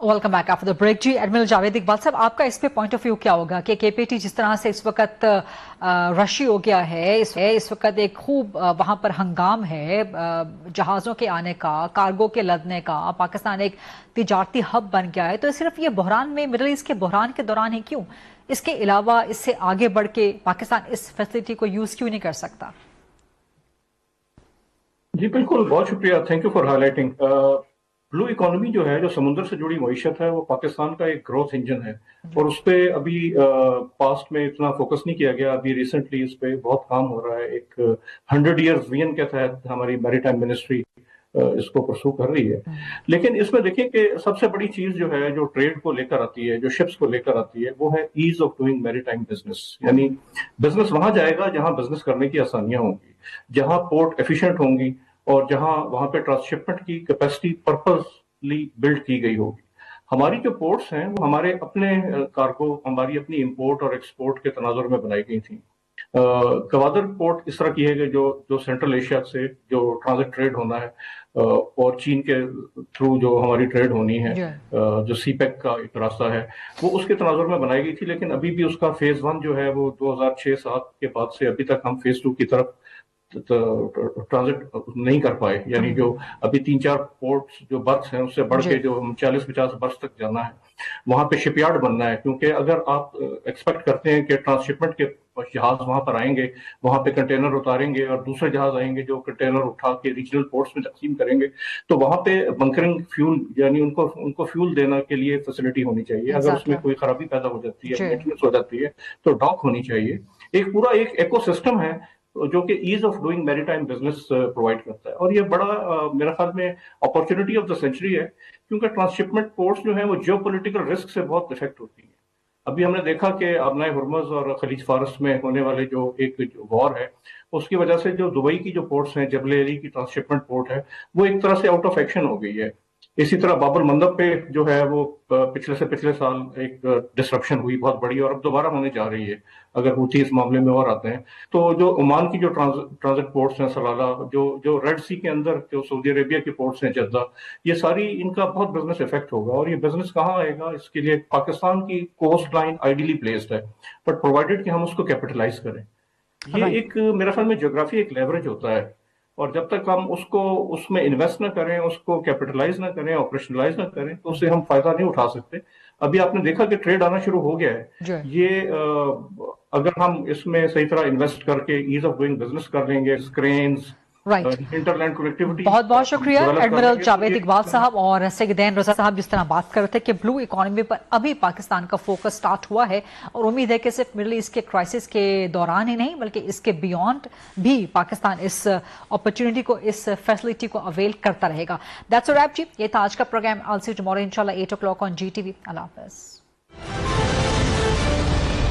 Welcome back after the break. जी admiral Javed Iqbal साहब, आपका इस पे पॉइंट ऑफ व्यू क्या होगा कि केपीटी जिस तरह से इस वक्त रशी हो गया है, इस वक्त एक खूब वहां पर हंगाम है जहाज़ों के आने का, कार्गो के लदने का, पाकिस्तान एक तिजारती हब बन गया है, तो सिर्फ ये बहरान में, मिडल ईस्ट के बहरान के दौरान ही क्यों, इसके अलावा इससे आगे बढ़ के पाकिस्तान इस फैसिलिटी को यूज क्यों नहीं कर सकता? जी बिल्कुल, बहुत शुक्रिया, thank you for highlighting. Blue economy जो है, जो समुद्र से जुड़ी मईशत है, वो पाकिस्तान का एक ग्रोथ इंजन है और उस पर अभी पास्ट में इतना फोकस नहीं किया गया। अभी रिसेंटली इस पे बहुत काम हो रहा है। एक 100 ईयर्स विजन के तहत हमारी मैरीटाइम मिनिस्ट्री इसको परसू कर रही है। लेकिन इसमें देखिए कि सबसे बड़ी चीज जो है, जो ट्रेड को लेकर आती है, जो शिप्स को लेकर आती है, वो है ease of doing maritime business. यानी बिजनेस वहां जाएगा जहां बिजनेस करने की आसानियां होंगी, जहां पोर्ट एफिशिएंट होंगी और जहां वहां पे ट्रांसशिपमेंट की कैपेसिटी पर्पसली बिल्ड की गई होगी। हमारी जो पोर्ट्स हैं वो हमारे अपने कार्गो, हमारी अपनी इंपोर्ट और एक्सपोर्ट के तनाजुर में बनाई गई थी। गवादर पोर्ट इस तरह की है कि जो सेंट्रल एशिया से जो ट्रांजिट ट्रेड होना है और चीन के थ्रू जो हमारी ट्रेड होनी है, जो सी पैक का एक रास्ता है, वो उसके तनाजुर में बनाई गई थी। लेकिन अभी भी उसका फेज 1 जो है वो 2006-07 के बाद से अभी तक हम फेज 2 की तरफ ट्रांजिट नहीं कर पाए। यानी जो अभी 3-4 पोर्ट्स जो बर्थ हैं, उससे बढ़ के जो 40-50 बर्थ तक जाना है, वहां पे शिपयार्ड बनना है। क्योंकि अगर आप एक्सपेक्ट करते हैं कि ट्रांसशिपमेंट के जहाज वहां पर आएंगे, वहां पे कंटेनर उतारेंगे और दूसरे जहाज आएंगे जो कंटेनर उठा के रीजनल पोर्ट्स में तकसीम करेंगे, तो वहां पे बंकरिंग फ्यूल, यानी उनको फ्यूल देने के लिए फैसिलिटी होनी चाहिए। अगर उसमें कोई खराबी पैदा हो जाती है, मेंटेनेंस हो जाती है, तो डॉक होनी चाहिए। एक पूरा एक इकोसिस्टम है जो कि ease of doing maritime business provide करता है। और ये बड़ा मेरा ख्याल में अपॉर्चुनिटी ऑफ द सेंचुरी है, क्योंकि ट्रांसशिपमेंट पोर्ट्स जो है वो जियोपॉलिटिकल रिस्क से बहुत इफेक्ट होती है। अभी हमने देखा कि आबनाए हुर्मुज और खलीज फारस में होने वाले जो वॉर है, उसकी वजह से जो दुबई की जो पोर्ट्स हैं, जबल अली की ट्रांसशिपमेंट पोर्ट है, वो एक तरह से आउट ऑफ एक्शन हो गई है। इसी तरह बाबुल मंदब पे जो है वो पिछले साल एक डिसरप्शन हुई बहुत बड़ी, और अब दोबारा होने जा रही है अगर हूथी इस मामले में और आते हैं। तो जो ओमान की जो ट्रांजिट पोर्ट्स हैं, सलाला, जो रेड सी के अंदर जो सऊदी अरेबिया की पोर्ट्स हैं, जद्दा, ये सारी, इनका बहुत बिजनेस इफेक्ट होगा। और ये बिजनेस कहाँ आएगा? इसके लिए पाकिस्तान की कोस्ट लाइन आइडियली प्लेस्ड है, बट प्रोवाइडेड कि हम उसको कैपिटलाइज करें। ये एक मेरा ख्याल में ज्योग्राफी एक लेवरेज होता है, और जब तक हम उसको उसमें इन्वेस्ट ना करें, उसको कैपिटलाइज ना करें, ऑपरेशनलाइज ना करें, तो उससे हम फायदा नहीं उठा सकते। अभी आपने देखा कि ट्रेड आना शुरू हो गया है। ये अगर हम इसमें सही तरह इन्वेस्ट करके ईज ऑफ डूइंग बिजनेस कर लेंगे, क्रेन्स, इंटरलैंड कनेक्टिविटी। बहुत बहुत शुक्रिया एडमिरल जावेद इकबाल साहब। और सैयदैन रजा साहब जिस तरह बात कर रहे थे कि ब्लू इकोनॉमी पर अभी पाकिस्तान का फोकस स्टार्ट हुआ है, और उम्मीद है कि सिर्फ मिडल ईस्ट के क्राइसिस के दौरान ही नहीं बल्कि इसके बियॉन्ड भी पाकिस्तान इस अपॉर्चुनिटी को, इस फैसिलिटी को अवेल करता रहेगा। दैट्स अ रैप जी। ये था आज का programme. I will see you tomorrow इंशाल्लाह 8 o'clock on GTV। Allah Hafiz.